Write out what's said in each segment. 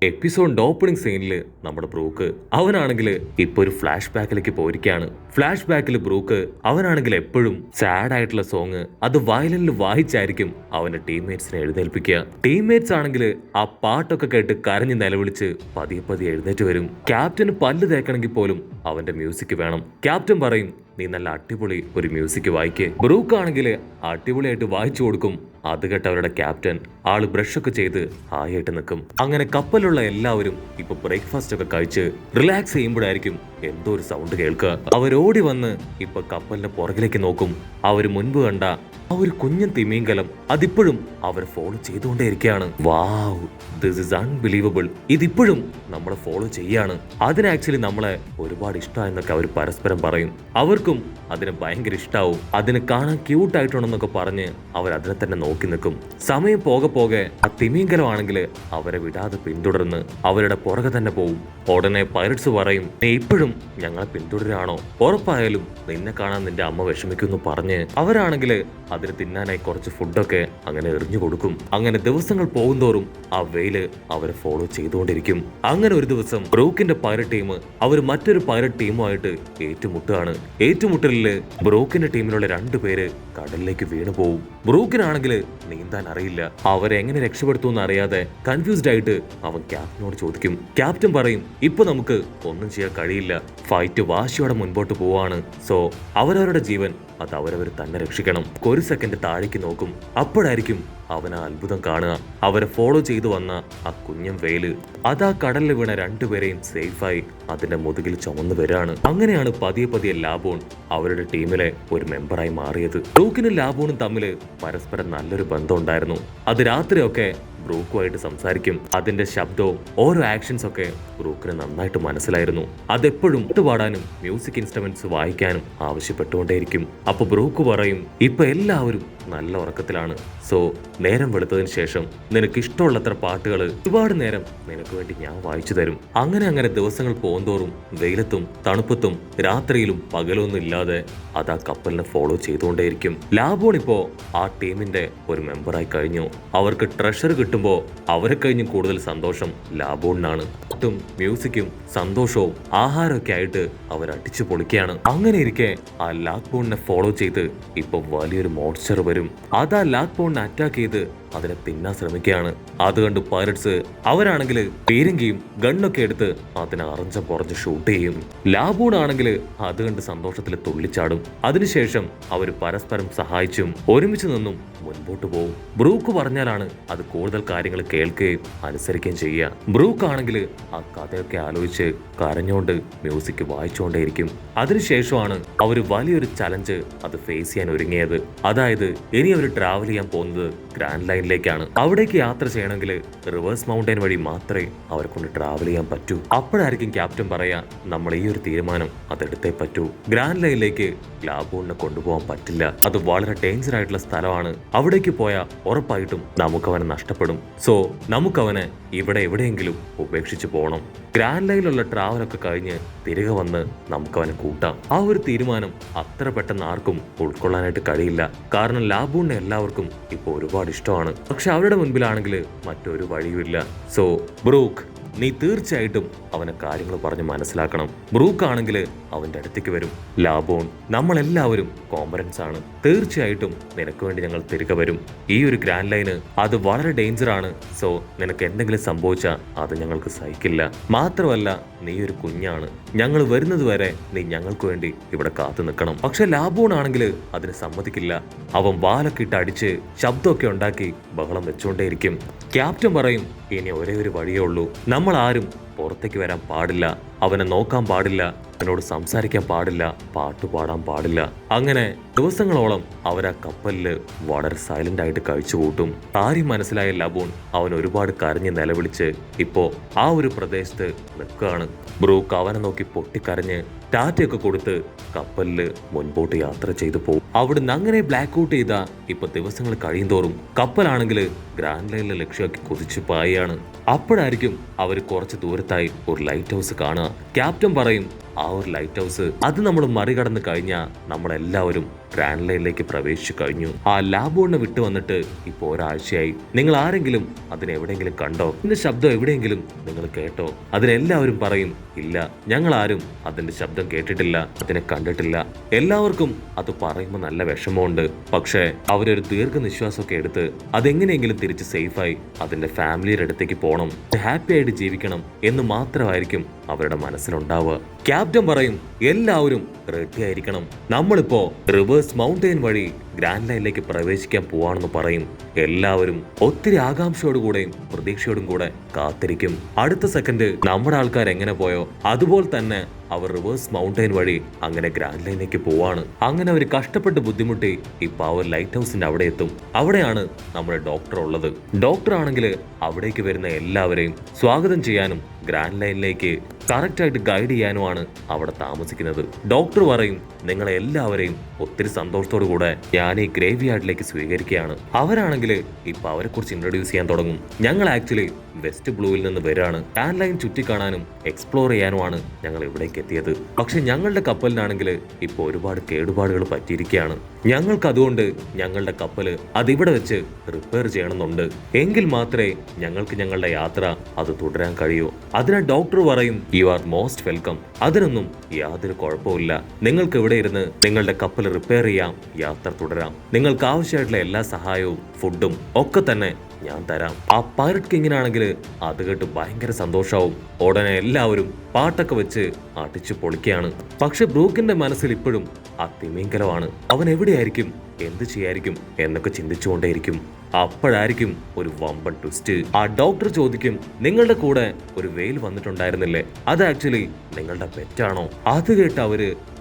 എപ്പിസോഡിന്റെ opening സീനിൽ നമ്മുടെ brook അവനാണെങ്കിൽ ഇപ്പൊ ഒരു ഫ്ലാഷ് ബാക്കിലേക്ക് പോയിരിക്കുകയാണ്. ഫ്ലാഷ് ബാക്കിൽ ബ്രൂക്ക് അവനാണെങ്കിൽ എപ്പോഴും സാഡ് ആയിട്ടുള്ള സോങ് അത് വയലിനിൽ വായിച്ചായിരിക്കും അവന്റെ ടീംമേറ്റ്സിനെ എഴുന്നേൽപ്പിക്കുക. ടീംമേറ്റ്സ് ആണെങ്കിൽ ആ പാട്ടൊക്കെ കേട്ട് കരഞ്ഞ് നിലവിളിച്ച് പതിയെ പതിയെ എഴുന്നേറ്റ് വരും. ക്യാപ്റ്റന് പല്ല് തേക്കണമെങ്കിൽ പോലും അവന്റെ മ്യൂസിക് വേണം. ക്യാപ്റ്റൻ പറയും, നീ നല്ല അടിപൊളി ഒരു മ്യൂസിക് വായിക്കേ. ബ്രൂക്ക് ആണെങ്കിൽ അടിപൊളിയായിട്ട് വായിച്ചു കൊടുക്കും. അത് കേട്ട് അവരുടെ ക്യാപ്റ്റൻ ആള് ബ്രഷൊക്കെ ചെയ്ത് ഹായായിട്ട് നിൽക്കും. അങ്ങനെ കപ്പലുള്ള എല്ലാവരും ഇപ്പൊ ബ്രേക്ക്ഫാസ്റ്റ് ഒക്കെ കഴിച്ച് റിലാക്സ് ചെയ്യുമ്പോഴായിരിക്കും എന്തോ ഒരു സൗണ്ട് കേൾക്കുക. അവരോടി വന്ന് ഇപ്പൊ കപ്പലിന്റെ പുറകിലേക്ക് നോക്കും. അവര് മുൻപ് കണ്ട ആ ഒരു കുഞ്ഞൻ തിമിംഗലം അതിപ്പോഴും അവർ ഫോളോ ചെയ്തുകൊണ്ടേയിരിക്കുകയാണ്. Wow, this is unbelievable. ഇതിപ്പോഴും നമ്മളെ ഫോളോ ചെയ്യാണ്. അതിന് ആക്ച്വലി നമ്മളെ ഒരുപാട് ഇഷ്ടമായെന്നൊക്കെ അവർ പരസ്പരം പറയും. അവർക്കും അതിന് ഭയങ്കര ഇഷ്ടാവും. അതിന് കാണാൻ ക്യൂട്ടായിട്ടുണ്ടെന്നൊക്കെ പറഞ്ഞ് അവർ അതിനെ തന്നെ നോക്കി നിൽക്കും. സമയം പോകെ പോകെ ആ തിമിംഗലം ആണെങ്കിൽ അവരെ വിടാതെ പിന്തുടർന്ന് അവരുടെ പുറകെ തന്നെ പോവും. ഉടനെ പൈററ്റ്സ് പറയും, നീ ഇപ്പോഴും ഞങ്ങളെ പിന്തുടരാണോ? ഉറപ്പായാലും നിന്നെ കാണാൻ നിന്റെ അമ്മ വിഷമിക്കുമെന്ന് പറഞ്ഞ് അവരാണെങ്കിൽ അതിന് തിന്നാനായി കുറച്ച് ഫുഡൊക്കെ അങ്ങനെ എറിഞ്ഞു കൊടുക്കും. അങ്ങനെ ദിവസങ്ങൾ പോകുന്തോറും ആ വെയില് അവരെ ഫോളോ ചെയ്തുകൊണ്ടിരിക്കും. അങ്ങനെ ഒരു ദിവസം ബ്രൂക്കിന്റെ പൈററ്റ് ടീം അവർ മറ്റൊരു പൈററ്റ് ടീമുമായിട്ട് ഏറ്റുമുട്ടുകയാണ്. ഏറ്റുമുട്ടലില് ബ്രൂക്കിന്റെ ടീമിലുള്ള 2 പേര് കടലിലേക്ക് വീണു പോവും. ബ്രൂക്കിനാണെങ്കിൽ നീന്താൻ അറിയില്ല. അവരെ എങ്ങനെ രക്ഷപ്പെടുത്തുമെന്ന് അറിയാതെ കൺഫ്യൂസ്ഡ് ആയിട്ട് അവൻ ക്യാപ്റ്റനോട് ചോദിക്കും. ക്യാപ്റ്റൻ പറയും, ഇപ്പൊ നമുക്ക് ഒന്നും ചെയ്യാൻ കഴിയില്ല. ഫൈറ്റ് വാശിയോടെ മുൻപോട്ട് പോവാണ്. സോ അവരവരുടെ ജീവൻ അത് അവരവർ തന്നെ രക്ഷിക്കണം. ഒരു സെക്കൻഡ് താഴേക്ക് നോക്കും. അപ്പോഴായിരിക്കും അവൻ ആ അത്ഭുതം കാണുക. അവരെ ഫോളോ ചെയ്തു വന്ന ആ കുഞ്ഞൻ വെയില് അതാ കടലിൽ വീണ 2 പേരെയും സേഫായി അതിന്റെ മുതുകിൽ ചുമന്നു വരാണ്. അങ്ങനെയാണ് പതിയെ പതിയെ ലാബോൺ അവരുടെ ടീമിലെ ഒരു മെമ്പറായി മാറിയത്. ബ്രൂക്കിനും ലാബോണും തമ്മിൽ പരസ്പരം നല്ലൊരു ബന്ധം ഉണ്ടായിരുന്നു. അത് രാത്രിയൊക്കെ ബ്രൂക്കുമായിട്ട് സംസാരിക്കും. അതിന്റെ ശബ്ദവും ഓരോ ആക്ഷൻസ് ഒക്കെ ബ്രൂക്കിന് നന്നായിട്ട് മനസ്സിലായിരുന്നു. അതെപ്പോഴും പാടാനും മ്യൂസിക് ഇൻസ്ട്രുമെന്റ്സ് വായിക്കാനും ആവശ്യപ്പെട്ടുകൊണ്ടേയിരിക്കും. അപ്പൊ ബ്രൂക്ക് പറയും, ഇപ്പൊ എല്ലാവരും നല്ല ഉറക്കത്തിലാണ്. സോ നേരം വെളുത്തതിന് ശേഷം നിനക്ക് ഇഷ്ടമുള്ളത്ര പാട്ടുകൾ ഒരുപാട് നേരം നിനക്ക് വേണ്ടി ഞാൻ വായിച്ചു തരും. അങ്ങനെ ദിവസങ്ങൾ പോകുന്തോറും വെയിലത്തും തണുപ്പത്തും രാത്രിയിലും പകലൊന്നും ഇല്ലാതെ അത് ആ കപ്പലിനെ ഫോളോ ചെയ്തുകൊണ്ടേയിരിക്കും. ലാബോൺ ഇപ്പോ ആ ടീമിന്റെ ഒരു മെമ്പറായി കഴിഞ്ഞു. അവർക്ക് ട്രഷർ കിട്ടുമ്പോ അവരെ കഴിഞ്ഞും കൂടുതൽ സന്തോഷം ലാബോണിനാണ്. പാട്ടും മ്യൂസിക്കും സന്തോഷവും ആഹാരമൊക്കെ ആയിട്ട് അവർ അടിച്ചു പൊളിക്കുകയാണ്. അങ്ങനെ ഇരിക്കെ ആ ലാക്ബോണിനെ ഫോളോ ചെയ്ത് ഇപ്പൊ വലിയൊരു മോൺസ്റ്റർ വരും. അത് ആ ലാക്ബോണിനെ അറ്റാക്ക് ചെയ്ത് അതിനെ തിന്നാൻ ശ്രമിക്കുകയാണ്. അത് കണ്ട് പൈററ്റ്സ് അവരാണെങ്കിൽ പീരങ്കിയും ഗണ്ണൊക്കെ എടുത്ത് അതിനെ അറഞ്ചം പുറഞ്ഞ് ഷൂട്ട് ചെയ്യും. ലാബൂൺ ആണെങ്കിൽ അത് കണ്ട് സന്തോഷത്തിൽ തുള്ളിച്ചാടും. അതിനുശേഷം അവർ പരസ്പരം സഹായിച്ചും ഒരുമിച്ച് നിന്നും മുൻപോട്ട് പോകും. ബ്രൂക്ക് പറഞ്ഞാലാണ് അത് കൂടുതൽ കാര്യങ്ങൾ കേൾക്കുകയും അനുസരിക്കുകയും ചെയ്യുക. ബ്രൂക്ക് ആണെങ്കിൽ ആ കഥയൊക്കെ ആലോചിച്ച് കരഞ്ഞോണ്ട് മ്യൂസിക് വായിച്ചുകൊണ്ടേയിരിക്കും. അതിനുശേഷമാണ് അവർ വലിയൊരു ചലഞ്ച് അത് ഫേസ് ചെയ്യാൻ ഒരുങ്ങിയത്. അതായത് ഇനി അവർ ട്രാവൽ ചെയ്യാൻ പോകുന്നത് ഗ്രാൻഡ് ലൈനിലേക്കാണ്. അവിടേക്ക് യാത്ര ചെയ്യണമെങ്കിൽ റിവേഴ്സ് മൗണ്ടൻ വഴി മാത്രമേ അവരെ കൊണ്ട് ട്രാവൽ ചെയ്യാൻ പറ്റൂ. അപ്പോഴായിരിക്കും ക്യാപ്റ്റൻ പറയാ, നമ്മൾ ഈ ഒരു തീരുമാനം അതെടുത്തേ പറ്റൂ. ഗ്രാൻഡ് ലൈനിലേക്ക് ലാബോണിനെ കൊണ്ടുപോകാൻ പറ്റില്ല. അത് വളരെ ഡേഞ്ചർ ആയിട്ടുള്ള സ്ഥലമാണ്. അവിടേക്ക് പോയാൽ ഉറപ്പായിട്ടും നമുക്കവനെ നഷ്ടപ്പെടും. സോ നമുക്കവനെ ഇവിടെ എവിടെയെങ്കിലും ഉപേക്ഷിച്ച് പോകണം. ഗ്രാൻഡ് ലൈനിലുള്ള ട്രാവലൊക്കെ കഴിഞ്ഞ് തിരികെ വന്ന് നമുക്കവനെ കൂട്ടാം. ആ ഒരു തീരുമാനം അത്ര പെട്ടെന്ന് ആർക്കും ഉൾക്കൊള്ളാനായിട്ട് കഴിയില്ല. കാരണം ലാബൂണിനെ എല്ലാവർക്കും ഇപ്പൊ ഒരുപാട് ഇഷ്ടമാണ്. പക്ഷെ അവരുടെ മുൻപിലാണെങ്കിൽ മറ്റൊരു വഴിയുമില്ല. സോ ബ്രൂക്ക്, നീ തീർച്ചയായിട്ടും അവനെ കാര്യങ്ങൾ പറഞ്ഞ് മനസ്സിലാക്കണം. ബ്രൂക്ക് ആണെങ്കിൽ അവന്റെ അടുത്തേക്ക് വരും. ലാബോൺ, നമ്മളെല്ലാവരും കോമ്പറൻസ് ആണ്. തീർച്ചയായിട്ടും നിനക്ക് വേണ്ടി ഞങ്ങൾ തിരികെ വരും. ഈ ഒരു ഗ്രാൻഡ് ലൈന് അത് വളരെ ഡേഞ്ചർ ആണ്. സോ നിനക്ക് എന്തെങ്കിലും സംഭവിച്ചാൽ അത് ഞങ്ങൾക്ക് സഹിക്കില്ല. മാത്രമല്ല നീ ഒരു കുഞ്ഞാണ്. ഞങ്ങൾ വരുന്നത് വരെ നീ ഞങ്ങൾക്ക് വേണ്ടി ഇവിടെ കാത്തു നിൽക്കണം. പക്ഷെ ലാബോൺ ആണെങ്കിൽ അതിന് സമ്മതിക്കില്ല. അവൻ വാലൊക്കെ ഇട്ട് അടിച്ച് ശബ്ദമൊക്കെ ഉണ്ടാക്കി ബഹളം വെച്ചുകൊണ്ടേയിരിക്കും. ക്യാപ്റ്റൻ പറയും, ഇനി ഒരേ ഒരു വഴിയേ ഉള്ളൂ. നമ്മൾ ആരും പുറത്തേക്ക് വരാൻ പാടില്ല. അവനെ നോക്കാൻ പാടില്ല. അവനോട് സംസാരിക്കാൻ പാടില്ല. പാട്ട് പാടാൻ പാടില്ല. അങ്ങനെ ദിവസങ്ങളോളം അവർ ആ കപ്പലില് വളരെ സൈലന്റ് ആയിട്ട് കഴിച്ചു കൂട്ടും. കാര്യം മനസ്സിലായ ലാബോൺ അവൻ ഒരുപാട് കരഞ്ഞ് നിലവിളിച്ച് ഇപ്പോ ആ ഒരു പ്രദേശത്ത് നിൽക്കുകയാണ്. ബ്രൂക്ക് അവനെ നോക്കി പൊട്ടിക്കരഞ്ഞ് ടാറ്റയൊക്കെ കൊടുത്ത് കപ്പലില് മുൻപോട്ട് യാത്ര ചെയ്തു പോകും. അവിടുന്ന് അങ്ങനെ ബ്ലാക്ക് ഔട്ട് ചെയ്ത ഇപ്പൊ ദിവസങ്ങൾ കഴിയുന്തോറും കപ്പലാണെങ്കിൽ ഗ്രാൻഡ് ലൈനിലെ ലക്ഷ്യമാക്കി കുതിച്ചു പായാണ്. അപ്പോഴായിരിക്കും അവർ കുറച്ച് ദൂരത്തായി ഒരു ലൈറ്റ് ഹൗസ് കാണുക. ക്യാപ്റ്റൻ പറയും, ആ ഒരു ലൈറ്റ് ഹൗസ് അത് നമ്മൾ മറികടന്ന് കഴിഞ്ഞാൽ നമ്മളെല്ലാവരും ഗ്രാൻഡ് ലൈനിലേക്ക് പ്രവേശിച്ചു കഴിഞ്ഞു. ആ ലാബോണിനെ വിട്ടു വന്നിട്ട് ഇപ്പൊ ഒരാഴ്ചയായി. നിങ്ങൾ ആരെങ്കിലും അതിനെവിടെയെങ്കിലും കണ്ടോ? ഇതിന്റെ ശബ്ദം എവിടെയെങ്കിലും നിങ്ങൾ കേട്ടോ? അതിനെല്ലാവരും പറയും, ഇല്ല, ഞങ്ങൾ ആരും അതിന്റെ ശബ്ദം കേട്ടിട്ടില്ല, അതിനെ കണ്ടിട്ടില്ല. എല്ലാവർക്കും അത് പറയുമ്പോൾ നല്ല വിഷമമുണ്ട്. പക്ഷേ അവരൊരു ദീർഘനിശ്വാസമൊക്കെ എടുത്ത് അതെങ്ങനെയെങ്കിലും തിരിച്ച് സേഫായി അതിന്റെ ഫാമിലിയുടെ അടുത്തേക്ക് പോകണം, ഹാപ്പി ആയിട്ട് ജീവിക്കണം എന്ന് മാത്രമായിരിക്കും അവരുടെ മനസ്സിലുണ്ടാവുക. ക്യാപ്റ്റൻ പറയും, എല്ലാവരും റെഡി ആയിരിക്കണം, നമ്മളിപ്പോ റിവേഴ്സ് മൗണ്ടെയിൻ വഴി ഗ്രാൻഡ് ലൈനിലേക്ക് പ്രവേശിക്കാൻ പോവാണെന്ന് പറയും. എല്ലാവരും ഒത്തിരി ആകാംക്ഷയോടുകൂടെയും പ്രതീക്ഷയോടും കൂടെ കാത്തിരിക്കും. അടുത്ത സെക്കൻഡ് നമ്മുടെ ആൾക്കാർ എങ്ങനെ പോയോ അതുപോലെ തന്നെ അവർ റിവേഴ്സ് മൗണ്ടെയിൻ വഴി അങ്ങനെ ഗ്രാൻഡ് ലൈനിലേക്ക് പോവാണ്. അങ്ങനെ അവർ കഷ്ടപ്പെട്ട് ബുദ്ധിമുട്ടി ഇപ്പൊ അവർ ലൈറ്റ് ഹൗസിന്റെ അവിടെ എത്തും. അവിടെയാണ് നമ്മുടെ ഡോക്ടർ ഉള്ളത്. ഡോക്ടർ ആണെങ്കിൽ അവിടേക്ക് വരുന്ന എല്ലാവരെയും സ്വാഗതം ചെയ്യാനും ഗ്രാൻഡ് ലൈനിലേക്ക് കറക്റ്റ് ആയിട്ട് ഗൈഡ് ചെയ്യാനുമാണ് അവിടെ താമസിക്കുന്നത്. ഡോക്ടർ പറയും, നിങ്ങളെ എല്ലാവരെയും ഒത്തിരി സന്തോഷത്തോടു കൂടെ ഞാൻ ഈ ഗ്രേവ് യാർഡിലേക്ക് സ്വീകരിക്കുകയാണ്. അവരാണെങ്കിൽ ഇപ്പൊ അവരെ കുറിച്ച് ഇൻട്രൊഡ്യൂസ് ചെയ്യാൻ തുടങ്ങും. ഞങ്ങൾ ആക്ച്വലി വെസ്റ്റ് ബ്ലൂവിൽ നിന്ന് വരാണ്. ഗ്രാൻഡ് ലൈൻ ചുറ്റിക്കാണാനും എക്സ്പ്ലോർ ചെയ്യാനുമാണ് ഞങ്ങൾ ഇവിടേക്ക് എത്തിയത്. പക്ഷെ ഞങ്ങളുടെ കപ്പലിനാണെങ്കിൽ ഇപ്പൊ ഒരുപാട് കേടുപാടുകൾ പറ്റിയിരിക്കുകയാണ്. ഞങ്ങൾക്ക് അതുകൊണ്ട് ഞങ്ങളുടെ കപ്പല് അതിവിടെ വെച്ച് റിപ്പയർ ചെയ്യണമെന്നുണ്ട്. എങ്കിൽ മാത്രമേ ഞങ്ങൾക്ക് ഞങ്ങളുടെ യാത്ര അത് തുടരാൻ കഴിയൂ. അതിന് ഡോക്ടർ പറയും, യു ആർ മോസ്റ്റ് വെൽക്കം. അതിനൊന്നും യാതൊരു കുഴപ്പമില്ല. നിങ്ങൾക്ക് ഇവിടെ ഇരുന്ന് നിങ്ങളുടെ കപ്പൽ റിപ്പയർ ചെയ്യാം, യാത്ര തുടരാം. നിങ്ങൾക്ക് ആവശ്യമായിട്ടുള്ള എല്ലാ സഹായവും ഫുഡും ഒക്കെ തന്നെ ഞാൻ തരാം. ആ പൈററ്റ് കിങ്ങിനാണെങ്കിൽ അത് കേട്ട് ഭയങ്കര സന്തോഷാവും. ഉടനെ എല്ലാവരും പാട്ടൊക്കെ വെച്ച് അടിച്ചു പൊളിക്കുകയാണ്. പക്ഷെ ബ്രൂക്കിന്റെ മനസ്സിൽ ഇപ്പോഴും ആ തിമിംഗലമാണ്. അവൻ എവിടെയായിരിക്കും, എന്ത് ചെയ്യായിരിക്കും എന്നൊക്കെ ചിന്തിച്ചുകൊണ്ടേയിരിക്കും. അപ്പോഴായിരിക്കും ഒരു വമ്പൻ ട്വിസ്റ്റ്. ആ ഡോക്ടർ ചോദിക്കും, നിങ്ങളുടെ കൂടെ ഒരു വെയിൽ വന്നിട്ടുണ്ടായിരുന്നില്ലേ, അത് ആക്ച്വലി നിങ്ങളുടെ പെറ്റാണോ? അത് കേട്ട്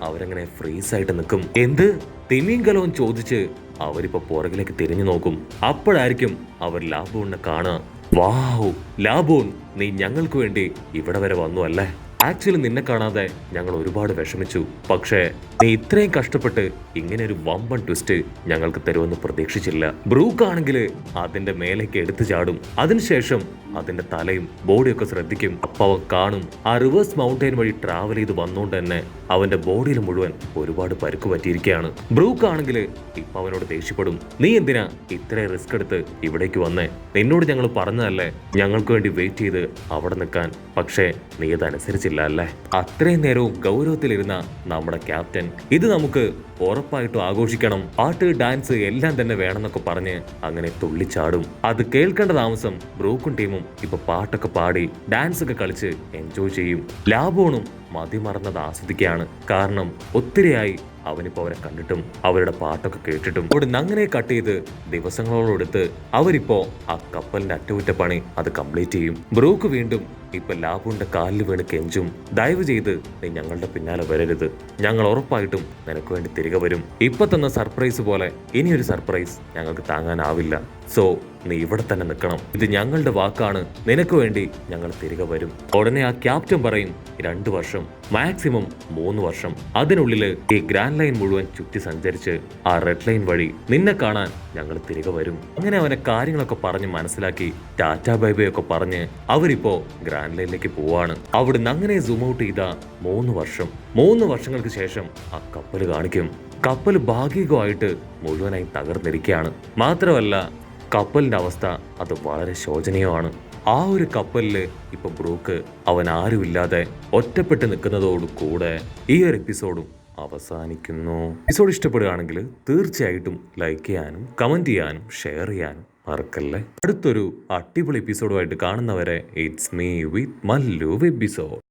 അവരങ്ങനെ ഫ്രീസ് ആയിട്ട് നിൽക്കും. എന്ത് തിമിംഗലവും ചോദിച്ച് അവരിപ്പോ പുറകിലേക്ക് തിരിഞ്ഞു നോക്കും. അപ്പോഴായിരിക്കും അവർ ലാബോണിനെ കാണുക. വാവ് ലാബോൺ, നീ ഞങ്ങൾക്ക് വേണ്ടി ഇവിടെ വരെ വന്നു അല്ലേ? ആക്ച്വലി നിന്നെ കാണാതെ ഞങ്ങൾ ഒരുപാട് വിഷമിച്ചു. പക്ഷേ നീ ഇത്രയും കഷ്ടപ്പെട്ട് ഇങ്ങനെ ഒരു വമ്പൻ ട്വിസ്റ്റ് ഞങ്ങൾക്ക് തരുമെന്ന് പ്രതീക്ഷിച്ചില്ല. ബ്രൂക്ക് ആണെങ്കിൽ അതിന്റെ മേലേക്ക് എടുത്തു ചാടും. അതിനുശേഷം അതിന്റെ തലയും ബോഡിയൊക്കെ ശ്രദ്ധിക്കും. അപ്പൊ അവൻ കാണും ആ റിവേഴ്സ് മൗണ്ടെയിൻ വഴി ട്രാവൽ ചെയ്ത് വന്നുകൊണ്ട് തന്നെ അവന്റെ ബോഡിയിൽ മുഴുവൻ ഒരുപാട് പരുക്ക് പറ്റിയിരിക്കുകയാണ്. ബ്രൂക്ക് ആണെങ്കിൽ ഇപ്പൊ അവനോട് ദേഷ്യപ്പെടും. നീ എന്തിനാ ഇത്രയും റിസ്ക് എടുത്ത് ഇവിടേക്ക് വന്നേ? നിന്നോട് ഞങ്ങൾ പറഞ്ഞതല്ലേ ഞങ്ങൾക്ക് വേണ്ടി വെയിറ്റ് ചെയ്ത് അവിടെ നിൽക്കാൻ, പക്ഷേ നീ അതനുസരിച്ചില്ല അല്ലേ? അത്രയും നേരവും ഗൗരവത്തിലിരുന്ന നമ്മുടെ ക്യാപ്റ്റൻ, ഇത് നമുക്ക് ഉറപ്പായിട്ടും ആഘോഷിക്കണം, പാട്ട് ഡാൻസ് എല്ലാം തന്നെ വേണമെന്നൊക്കെ പറഞ്ഞ് അങ്ങനെ തുള്ളിച്ചാടും. അത് കേൾക്കേണ്ട താമസം ബ്രൂക്കും ടീമും ഇപ്പൊ പാട്ടൊക്കെ പാടി ഡാൻസ് ഒക്കെ കളിച്ച് എൻജോയ് ചെയ്യും. ലാബോണും മതിമറന്നത് ആസ്വദിക്കുകയാണ്. കാരണം ഒത്തിരിയായി അവനിപ്പോ അവരെ കണ്ടിട്ടും അവരുടെ പാട്ടൊക്കെ കേട്ടിട്ടും. അവിടെ അങ്ങനെ കട്ട് ചെയ്ത് ദിവസങ്ങളോടെടുത്ത് അവരിപ്പോ ആ കപ്പലിന്റെ അറ്റകുറ്റപ്പണി അത് കംപ്ലീറ്റ് ചെയ്യും. ബ്രൂക്ക് വീണ്ടും ഇപ്പൊ ലാബുവിന്റെ കാലിൽ വീണ് കെഞ്ചും, ദയവ് ചെയ്ത് നീ ഞങ്ങളുടെ പിന്നാലെ വരരുത്, ഞങ്ങൾ ഉറപ്പായിട്ടും നിനക്ക് വേണ്ടി തിരികെ വരും. ഇപ്പൊ തന്ന സർപ്രൈസ് പോലെ ഇനിയൊരു സർപ്രൈസ് ഞങ്ങൾക്ക് താങ്ങാനാവില്ല. സോ നീ ഇവിടെ തന്നെ നിൽക്കണം, ഇത് ഞങ്ങളുടെ വാക്കാണ്, നിനക്ക് വേണ്ടി ഞങ്ങൾ തിരികെ വരും. ഉടനെ ആ ക്യാപ്റ്റൻ പറയും, 2 വർഷം, മാക്സിമം 3 വർഷം, അതിനുള്ളിൽ ഈ ഗ്രാൻഡ് ലൈൻ മുഴുവൻ ചുറ്റി സഞ്ചരിച്ച് ആ റെഡ് ലൈൻ വഴി നിന്നെ കാണാൻ ഞങ്ങൾ തിരികെ വരും. അങ്ങനെ അവനെ കാര്യങ്ങളൊക്കെ പറഞ്ഞ് മനസ്സിലാക്കി ടാറ്റാ ബൈ ബൈ ഒക്കെ പറഞ്ഞ് അവരിപ്പോ ഗ്രാൻഡ് ലൈനിലേക്ക് പോവാണ്. അവിടുന്ന് അങ്ങനെ സൂം ഔട്ട് ചെയ്ത 3 വർഷങ്ങൾക്ക് ശേഷം ആ കപ്പൽ കാണിക്കും. കപ്പൽ ഭാഗികമായിട്ട് മുഴുവനായി തകർന്നിരിക്കുകയാണ്. മാത്രമല്ല കപ്പലിന്റെ അവസ്ഥ അത് വളരെ ശോചനീയമാണ്. ആ ഒരു കപ്പലില് ഇപ്പൊ ബ്രൂക്ക് അവൻ ആരുമില്ലാതെ ഒറ്റപ്പെട്ട് നിൽക്കുന്നതോടു കൂടെ ഈ ഒരു എപ്പിസോഡും അവസാനിക്കുന്നു. എപ്പിസോഡ് ഇഷ്ടപ്പെടുകയാണെങ്കിൽ തീർച്ചയായിട്ടും ലൈക്ക് ചെയ്യാനും കമന്റ് ചെയ്യാനും ഷെയർ ചെയ്യാനും മറക്കല്ലേ. അടുത്തൊരു അടിപൊളി എപ്പിസോഡുമായിട്ട് കാണുന്നവരെ it's me with Mallu episode.